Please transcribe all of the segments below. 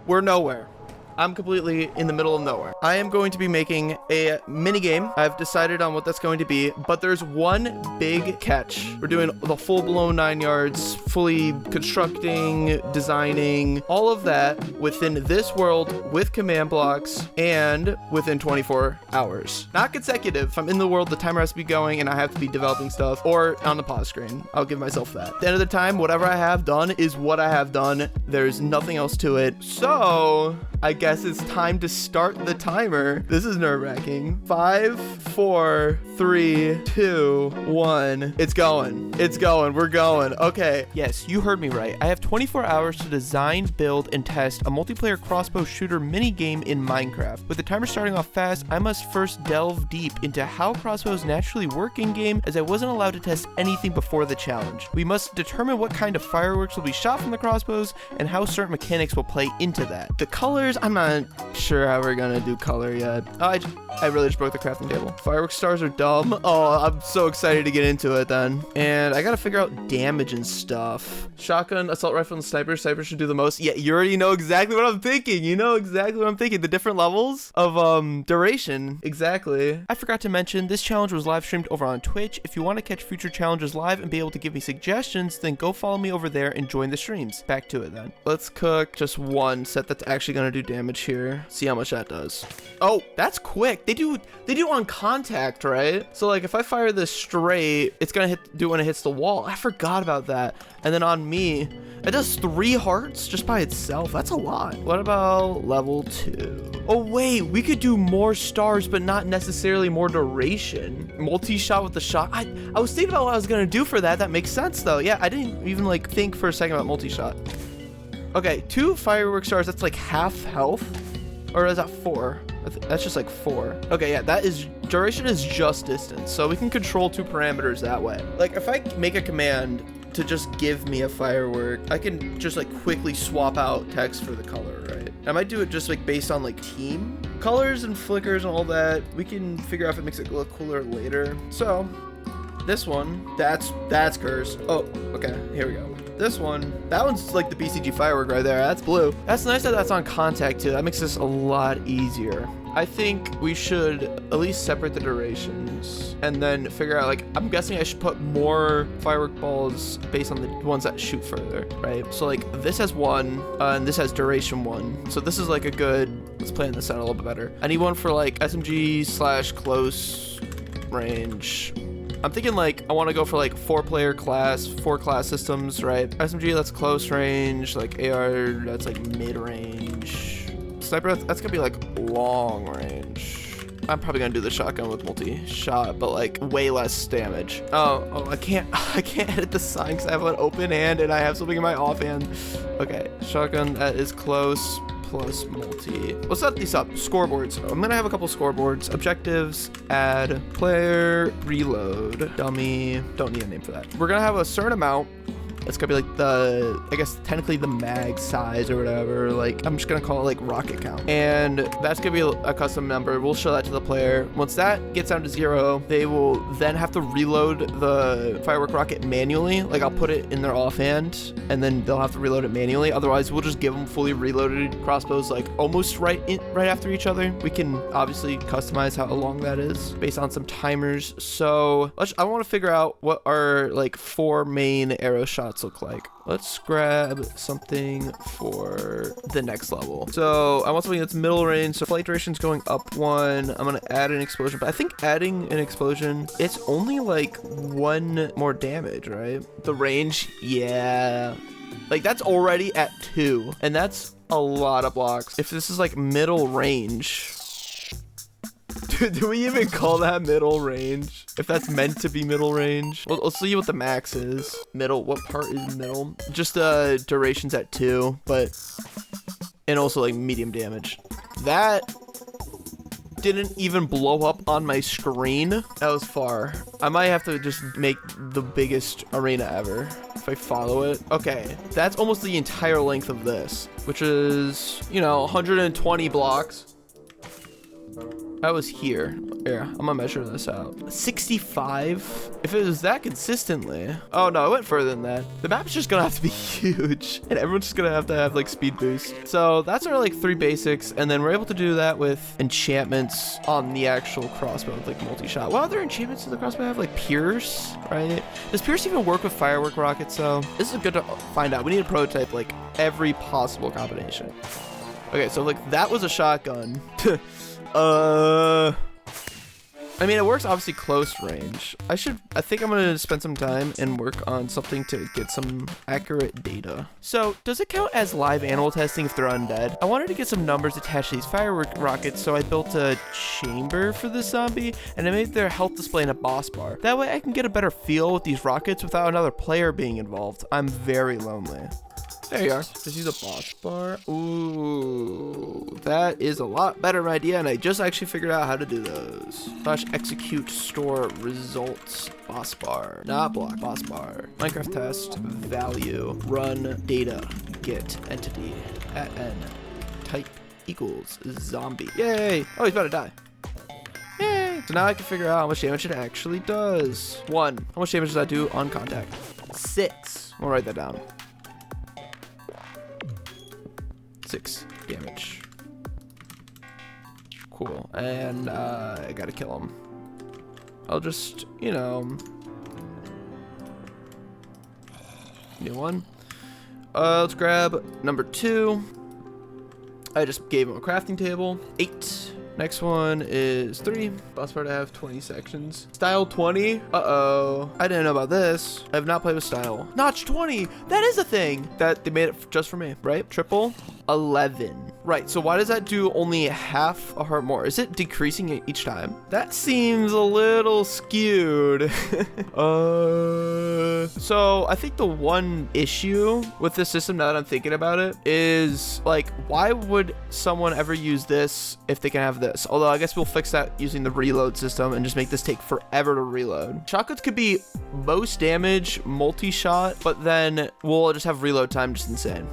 we're nowhere. I'm completely in the middle of nowhere. I am going to be making a mini game. I've decided on what that's going to be, but there's one big catch. We're doing the full-blown 9 yards, fully constructing, designing, all of that within this world with command blocks and within 24 hours. Not consecutive. If I'm in the world, the timer has to be going and I have to be developing stuff, or on the pause screen. I'll give myself that. At the end of the time, whatever I have done is what I have done. There's nothing else to it. So I guess it's time to start the timer. This is nerve-wracking. 5, 4, 3, 2, 1. It's going. It's going. We're going. Okay. Yes, you heard me right. I have 24 hours to design, build, and test a multiplayer crossbow shooter mini game in Minecraft. With the timer starting off fast, I must first delve deep into how crossbows naturally work in game, as I wasn't allowed to test anything before the challenge. We must determine what kind of fireworks will be shot from the crossbows and how certain mechanics will play into that. The colors, I'm not sure how we're gonna do color yet. I really just broke the crafting table. Fireworks stars are dumb. Oh, I'm so excited to get into it then. And I gotta figure out damage and stuff. Shotgun, assault rifle, and sniper. Sniper should do the most. Yeah, you already know exactly what I'm thinking. You know exactly what I'm thinking. The different levels of duration. Exactly. I forgot to mention, this challenge was live streamed over on Twitch. If you want to catch future challenges live and be able to give me suggestions, then go follow me over there and join the streams. Back to it then. Let's cook just one set that's actually gonna do damage here. See how much that does. Oh, that's quick. They do on contact, right? So like if I fire this straight, it's gonna do when it hits the wall. I forgot about that. And then on me, it does 3 hearts just by itself. That's a lot. What about level 2? Oh wait, we could do more stars, but not necessarily more duration. Multi-shot with the shot. I was thinking about what I was gonna do for that. That makes sense though. Yeah, I didn't even like think for a second about multi-shot. Okay, 2 firework stars, that's like half health. Or is that 4? That's just like 4. Okay, yeah, that is, duration is just distance. So we can control 2 parameters that way. Like if I make a command to just give me a firework, I can just like quickly swap out text for the color, right? I might do it just like based on like team colors and flickers and all that. We can figure out if it makes it look cooler later. So this one, that's cursed. Oh, okay, here we go. This one, that one's like the BCG firework right there. That's blue. That's nice that that's on contact too. That makes this a lot easier. I think we should at least separate the durations and then figure out, like, I'm guessing I should put more firework balls based on the ones that shoot further, right? So like this has 1 and this has duration 1. So this is like a good, let's plan this out a little bit better. I need one for like SMG/close range. I'm thinking like I want to go for like 4-player class, 4 class systems, right? SMG, that's close range. Like AR, that's like mid range. Sniper, that's gonna be like long range. I'm probably gonna do the shotgun with multi-shot, but like way less damage. Oh, I can't edit the sign because I have an open hand and I have something in my offhand. Okay, shotgun, that is close. Plus multi. Let's set these up. Scoreboards. I'm gonna have a couple scoreboards. Objectives, add, player, reload, dummy. Don't need a name for that. We're gonna have a certain amount. It's gonna be like the, I guess technically the mag size or whatever. Like I'm just gonna call it like rocket count. And that's gonna be a custom number. We'll show that to the player. Once that gets down to 0, they will then have to reload the firework rocket manually. Like I'll put it in their offhand and then they'll have to reload it manually. Otherwise we'll just give them fully reloaded crossbows like almost right after each other. We can obviously customize how long that is based on some timers. So I want to figure out what our like 4 main arrow shots look like. Let's grab something for the next level. So I want something that's middle range. So flight duration's going up 1. I'm gonna add an explosion, but I think adding an explosion, it's only like 1 more damage, right? The range, yeah. Like that's already at 2, and that's a lot of blocks. If this is like middle range, do we even call that middle range? If that's meant to be middle range? Well, let's see what the max is. Middle, what part is middle? Just the duration's at 2, but, and also like medium damage. That didn't even blow up on my screen. That was far. I might have to just make the biggest arena ever if I follow it. Okay, that's almost the entire length of this, which is, you know, 120 blocks. I was here. Yeah, I'm gonna measure this out. 65? If it was that consistently. Oh no, I went further than that. The map's just gonna have to be huge and everyone's just gonna have like speed boost. So that's our like 3 basics. And then we're able to do that with enchantments on the actual crossbow with like multi-shot. What other enchantments does the crossbow have? Like Pierce, right? Does Pierce even work with firework rockets though? This is good to find out. We need to prototype like every possible combination. Okay, so like that was a shotgun. I mean, it works obviously close range. I think I'm gonna spend some time and work on something to get some accurate data. So does it count as live animal testing if they're undead? I wanted to get some numbers attached to these firework rockets, so I built a chamber for the zombie and I made their health display in a boss bar. That way I can get a better feel with these rockets without another player being involved. I'm very lonely. There you are. Just use a boss bar. Ooh, that is a lot better of an idea, and I just actually figured out how to do those. / execute store results boss bar, not block boss bar. Minecraft test value run data get entity at n type equals zombie. Yay! Oh, he's about to die. Yay! So now I can figure out how much damage it actually does. 1. How much damage does that do on contact? 6. We'll write that down. 6 damage. Cool. And I gotta kill him. I'll just, you know, new one. Let's grab number 2. I just gave him a crafting table. 8. Next one is 3. Boss bar to have 20 sections. Style 20. Uh-oh. I didn't know about this. I have not played with style. Notch 20. That is a thing that they made it just for me, right? Triple 11. Right, so why does that do only half a heart more? Is it decreasing it each time? That seems a little skewed. So I think the one issue with this system, now that I'm thinking about it, is like, why would someone ever use this if they can have this? Although I guess we'll fix that using the reload system and just make this take forever to reload. Shotguns could be most damage, multi-shot, but then we'll just have reload time just insane.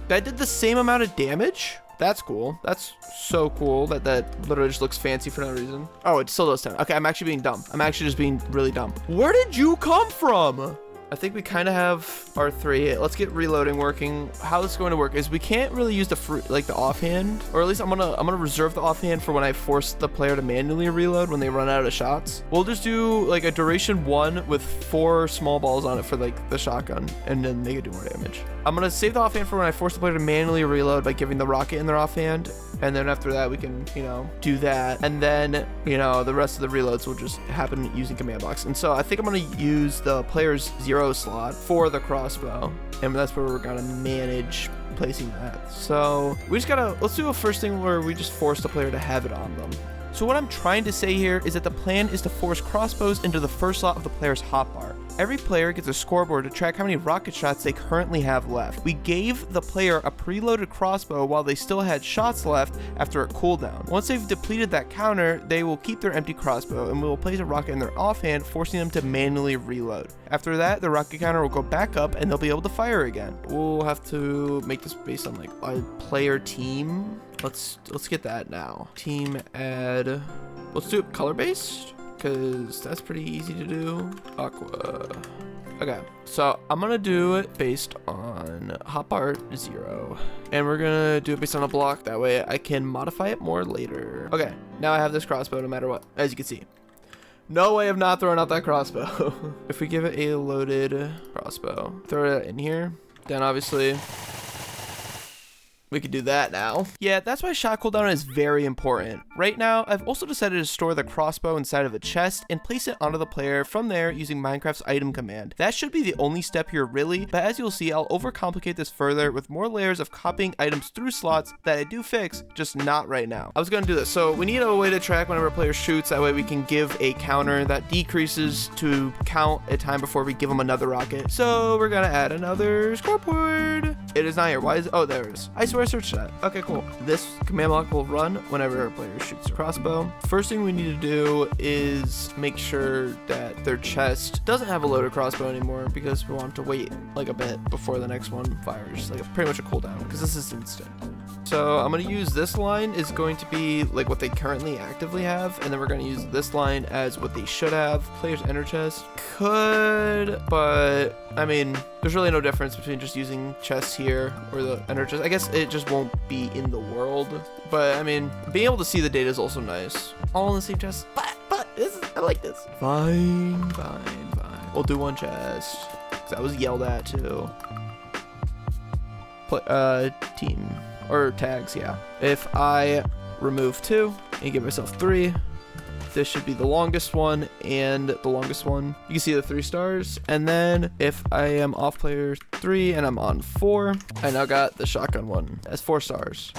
That did the same amount of damage? That's cool. That's so cool that literally just looks fancy for no reason. Oh, it still does 10. Okay, I'm actually being dumb. I'm actually just being really dumb. Where did you come from? I think we kind of have our 3. Let's get reloading working. How this is going to work is we can't really use the offhand, or at least I'm gonna reserve the offhand for when I force the player to manually reload when they run out of shots. We'll just do like a duration 1 with 4 small balls on it for like the shotgun, and then they can do more damage. I'm gonna save the offhand for when I force the player to manually reload by giving the rocket in their offhand. And then after that, we can, you know, do that. And then, you know, the rest of the reloads will just happen using command blocks. And so I think I'm going to use the player's 0 slot for the crossbow. And that's where we're going to manage placing that. So we just let's do a first thing where we just force the player to have it on them. So what I'm trying to say here is that the plan is to force crossbows into the first slot of the player's hotbar. Every player gets a scoreboard to track how many rocket shots they currently have left. We gave the player a preloaded crossbow while they still had shots left after a cooldown. Once they've depleted that counter, they will keep their empty crossbow and we will place a rocket in their offhand, forcing them to manually reload. After that, the rocket counter will go back up and they'll be able to fire again. We'll have to make this based on like a player team. Let's get that now. Team add. Let's do it color based, because that's pretty easy to do. Aqua. Okay, so I'm gonna do it based on hotbar 0, and we're gonna do it based on a block. That way I can modify it more later. Okay, now I have this crossbow no matter what, as you can see. No way of not throwing out that crossbow. If we give it a loaded crossbow, throw it in here, then obviously we could do that now. Yeah, that's why shot cooldown is very important. Right now, I've also decided to store the crossbow inside of a chest and place it onto the player from there using Minecraft's item command. That should be the only step here really, but as you'll see, I'll overcomplicate this further with more layers of copying items through slots that I do fix, just not right now. I was gonna do this. So we need a way to track whenever a player shoots, that way we can give a counter that decreases to count a time before we give them another rocket. So we're gonna add another scoreboard. It is not here. Why is it? Oh, there it is. I swear I searched that. Okay, cool. This command block will run whenever a player shoots a crossbow. First thing we need to do is make sure that their chest doesn't have a loaded crossbow anymore, because we want to wait like a bit before the next one fires, like pretty much a cooldown, because this is instant. So I'm going to use this line is going to be like what they currently actively have. And then we're going to use this line as what they should have. Players enter chest. Could, but I mean, there's really no difference between just using chests here or the enter chest. I guess it just won't be in the world. But I mean, being able to see the data is also nice. All in the same chest. But I like this. Fine. We'll do one chest. Cause I was yelled at too. Team or tags, yeah. If I remove 2 and give myself 3, this should be the longest one and the longest one. You can see the 3 stars. And then if I am off player 3 and I'm on 4, I now got the shotgun one as 4 stars.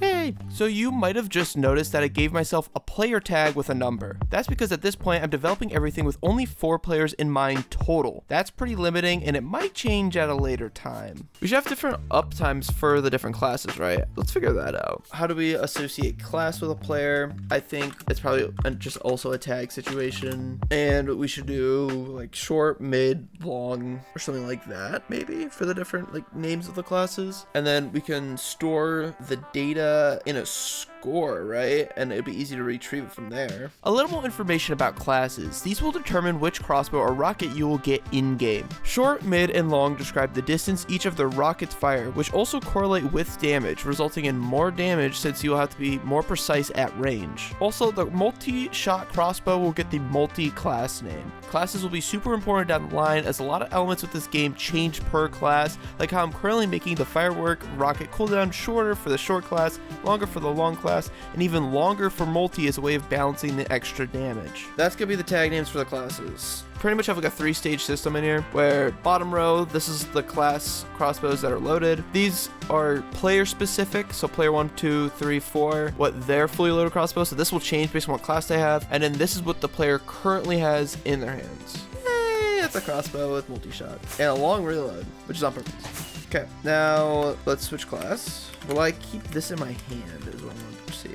Hey, so you might have just noticed that I gave myself a player tag with a number. That's because at this point I'm developing everything with only 4 players in mind total. That's pretty limiting and it might change at a later time. We should have different uptimes for the different classes, right? Let's figure that out. How do we associate class with a player? I think it's probably just also a tag situation. And we should do like short, mid, long, or something like that maybe for the different like names of the classes. And then we can store the data in a score, right? And it'd be easy to retrieve it from there. A little more information about classes. These will determine which crossbow or rocket you will get in game. Short, mid, and long describe the distance each of the rockets fire, which also correlate with damage, resulting in more damage since you'll have to be more precise at range. Also, the multi-shot crossbow will get the multi-class name. Classes will be super important down the line as a lot of elements with this game change per class, like how I'm currently making the firework rocket cooldown shorter for the short class, longer for the long class, and even longer for multi as a way of balancing the extra damage. That's gonna be the tag names for the classes. Pretty much have like a 3-stage system in here where bottom row, this is the class crossbows that are loaded. These are player specific, so player 1, 2, 3, 4, what their fully loaded crossbow. So this will change based on what class they have. And then this is what the player currently has in their hands. Hey, it's a crossbow with multi-shot and a long reload, which is on purpose. Okay, now let's switch class. Will I keep this in my hand is what I want to see.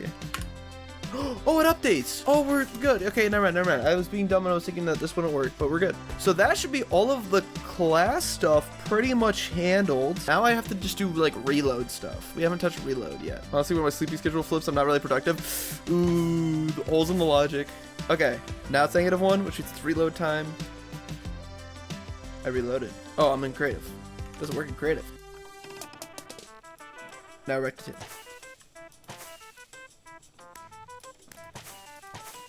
Oh, it updates. Oh, we're good. Okay, never mind. I was being dumb and I was thinking that this wouldn't work, but we're good. So that should be all of the class stuff pretty much handled. Now I have to just do like reload stuff. We haven't touched reload yet. Honestly, when my sleepy schedule flips, I'm not really productive. Ooh, the holes in the logic. Okay, now it's -1, which means it's reload time. I reloaded. Oh, I'm in creative. Doesn't work in creative. Now rectitude.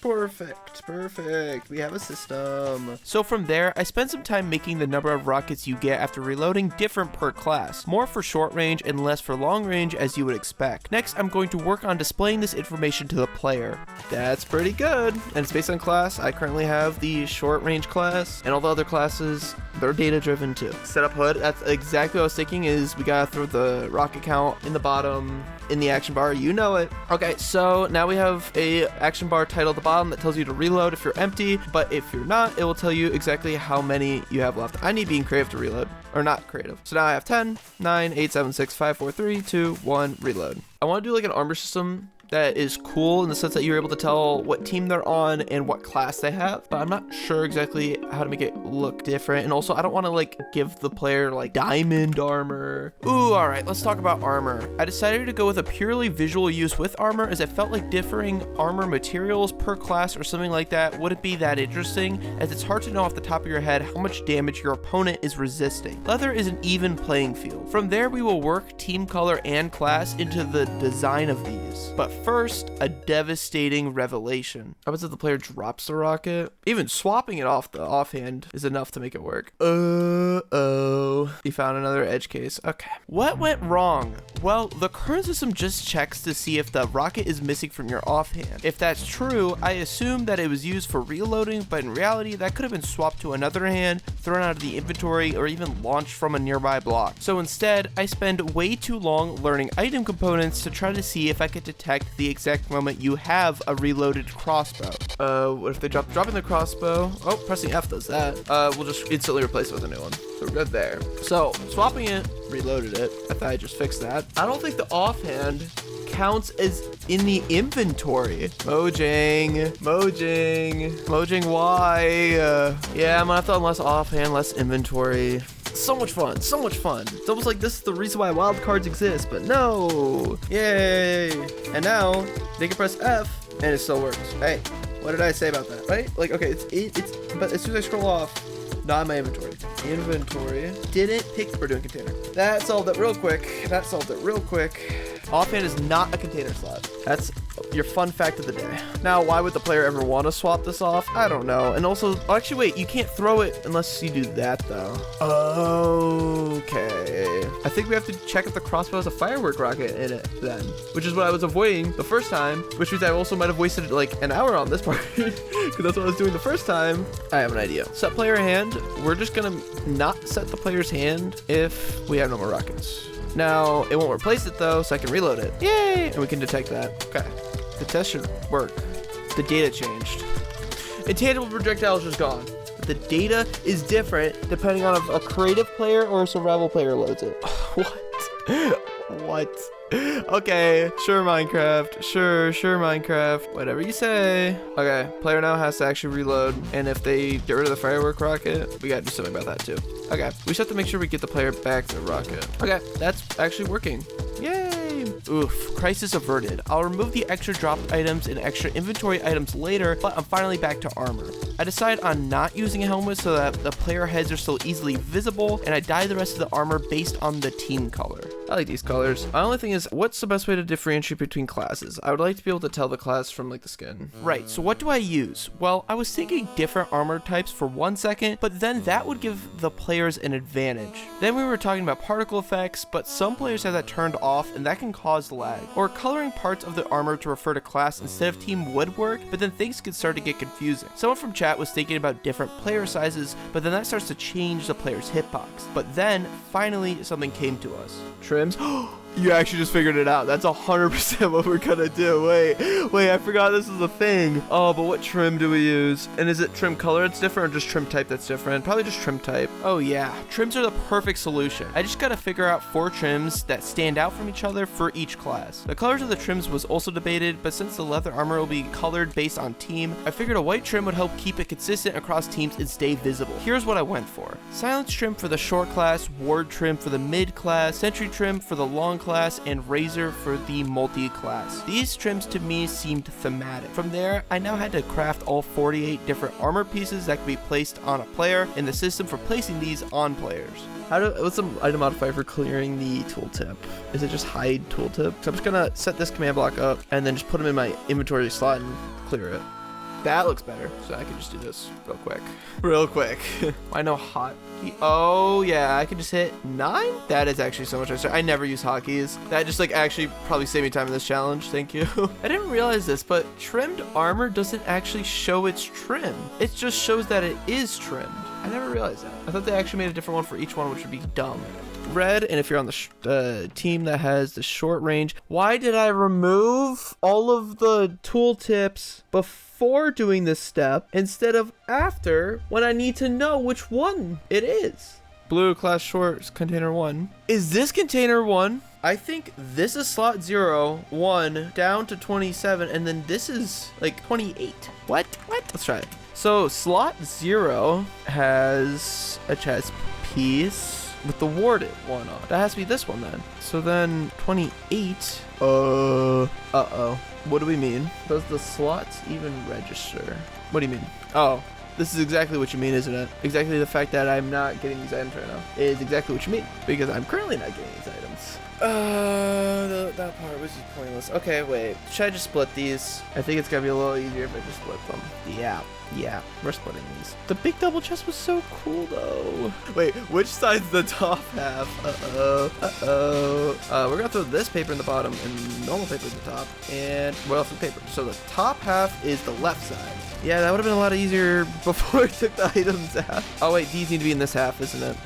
Perfect. We have a system. So from there, I spent some time making the number of rockets you get after reloading different per class. More for short range and less for long range as you would expect. Next, I'm going to work on displaying this information to the player. That's pretty good. And it's based on class. I currently have the short range class and all the other classes. They're data driven too. Setup HUD. That's exactly what I was thinking is we gotta throw the rocket count in the bottom in the action bar. You know it. Okay, so now we have a action bar title at the bottom that tells you to reload if you're empty, but if you're not, it will tell you exactly how many you have left. I need being creative to reload, or not creative. So now I have 10, 9, 8, 7, 6, 5, 4, 3, 2, 1, reload. I want to do like an armor system that is cool in the sense that you're able to tell what team they're on and what class they have, but I'm not sure exactly how to make it look different. And also I don't want to like give the player like diamond armor. Ooh, all right, let's talk about armor. I decided to go with a purely visual use with armor as I felt like differing armor materials per class or something like that wouldn't be that interesting, as it's hard to know off the top of your head how much damage your opponent is resisting. Leather is an even playing field. From there, we will work team color and class into the design of these. But first, a devastating revelation. How about if the player drops the rocket? Even swapping it off the offhand is enough to make it work. Uh-oh. You found another edge case. Okay. What went wrong? Well, the current system just checks to see if the rocket is missing from your offhand. If that's true, I assume that it was used for reloading, but in reality, that could have been swapped to another hand, thrown out of the inventory, or even launched from a nearby block. So instead, I spend way too long learning item components to try to see if I could detect the exact moment you have a reloaded crossbow. What if they dropping the crossbow? Oh, pressing F does that. We'll just instantly replace it with a new one. So we're good there. So swapping it, reloaded it. I thought I just fixed that. I don't think the offhand counts as in the inventory. Mojang, why? Yeah, I'm gonna have to unless offhand, less inventory. So much fun, so much fun. It's almost like this is the reason why wild cards exist, but no. Yay. And now they can press F and it still works. Hey, what did I say about that, right? Like, okay, but as soon as I scroll off, not in my inventory. Inventory. Didn't pick, we're doing container. That solved it real quick. Offhand is not a container slot. That's your fun fact of the day. Now, why would the player ever want to swap this off? I don't know. And also, actually, wait, you can't throw it unless you do that, though. Okay. I think we have to check if the crossbow has a firework rocket in it then, which is what I was avoiding the first time, which means I also might have wasted like an hour on this part because that's what I was doing the first time. I have an idea. Set player hand. We're just going to not set the player's hand if we have no more rockets. Now, it won't replace it though, so I can reload it. Yay! And we can detect that. Okay. The test should work. The data changed. Intangible projectile is just gone. But the data is different depending on if a creative player or a survival player loads it. What? What? Okay, sure Minecraft, sure Minecraft, whatever you say. Okay, player now has to actually reload, and if they get rid of the firework rocket, we gotta do something about that too. Okay, we just have to make sure we get the player back to the rocket. Okay, that's actually working. Yay! Oof, crisis averted. I'll remove the extra dropped items and extra inventory items later, but I'm finally back to armor. I decide on not using a helmet so that the player heads are still easily visible, and I dye the rest of the armor based on the team color. I like these colors. My only thing is, what's the best way to differentiate between classes? I would like to be able to tell the class from like the skin. Right, so what do I use? Well, I was thinking different armor types for 1 second, but then that would give the players an advantage. Then we were talking about particle effects, but some players have that turned off, and that can cause lag. Or coloring parts of the armor to refer to class instead of team would work, but then things could start to get confusing. Someone from chat was thinking about different player sizes, but then that starts to change the player's hitbox. But then, finally, something came to us. Trims. You actually just figured it out. That's 100% what we're gonna do. Wait, I forgot this is a thing. Oh, but what trim do we use? And is it trim color that's different or just trim type that's different? Probably just trim type. Oh yeah, trims are the perfect solution. I just gotta figure out 4 trims that stand out from each other for each class. The colors of the trims was also debated, but since the leather armor will be colored based on team, I figured a white trim would help keep it consistent across teams and stay visible. Here's what I went for. Silence trim for the short class, ward trim for the mid class, sentry trim for the long class, and razor for the multi-class. These trims to me seemed thematic. From there, I now had to craft all 48 different armor pieces that could be placed on a player and the system for placing these on players. What's the item modifier for clearing the tooltip? Is it just hide tooltip? So I'm just gonna set this command block up and then just put them in my inventory slot and clear it. That looks better. So I can just do this real quick. I know hotkey. Oh yeah, I can just hit 9. That is actually so much nicer. I never use hotkeys. That just like actually probably saved me time in this challenge. Thank you. I didn't realize this, but trimmed armor doesn't actually show its trim. It just shows that it is trimmed. I never realized that. I thought they actually made a different one for each one, which would be dumb. Red, and if you're on the team that has the short range, why did I remove all of the tooltips before doing this step instead of after when I need to know which one it is? Blue class short container 1. Is this container 1? I think this is slot 0, 1 down to 27, and then this is like 28. What? Let's try it. So slot 0 has a chest piece with the warded one on. That has to be this one then. So then 28. Uh-oh. What do we mean? Does the slots even register? What do you mean? Oh, this is exactly what you mean, isn't it? Exactly the fact that I'm not getting these items right now is exactly what you mean, because I'm currently not getting these items. That part was just pointless. Okay, wait. Should I just split these? I think it's gonna be a little easier if I just split them. Yeah, we're splitting these. The big double chest was so cool though. Wait, which side's the top half? We're gonna throw this paper in the bottom and normal paper in the top, and what else is paper? So the top half is the left side. Yeah, that would have been a lot easier before I took the items out. Oh wait, these need to be in this half, isn't it?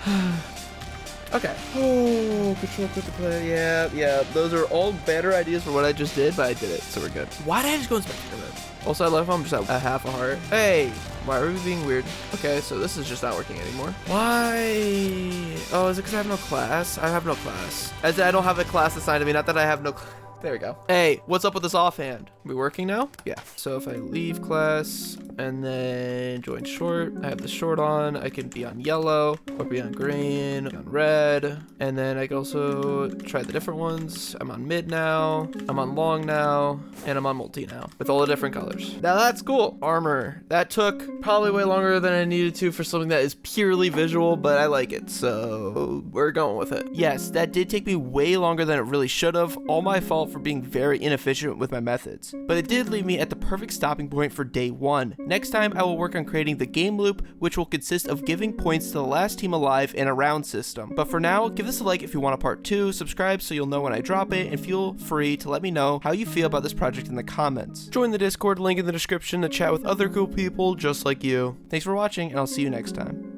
Okay. Oh, control click to play. Yeah. Those are all better ideas for what I just did, but I did it, so we're good. Why did I just go inspect it? Also, I love how I'm just at a half a heart. Hey, why are we being weird? Okay, so this is just not working anymore. Why? Oh, is it because I have no class? I have no class. As I don't have a class assigned to me. Not that I have no class. There we go. Hey, what's up with this offhand? Are we working now? Yeah. So if I leave class and then join short, I have the short on. I can be on yellow or be on green, on red. And then I can also try the different ones. I'm on mid now. I'm on long now. And I'm on multi now with all the different colors. Now that's cool. Armor. That took probably way longer than I needed to for something that is purely visual, but I like it. So we're going with it. Yes, that did take me way longer than it really should have. All my fault for being very inefficient with my methods. But it did leave me at the perfect stopping point for day 1. Next time I will work on creating the game loop, which will consist of giving points to the last team alive in a round system. But for now, give this a like if you want a part 2, subscribe so you'll know when I drop it, and feel free to let me know how you feel about this project in the comments. Join the Discord, link in the description, to chat with other cool people just like you. Thanks for watching, and I'll see you next time.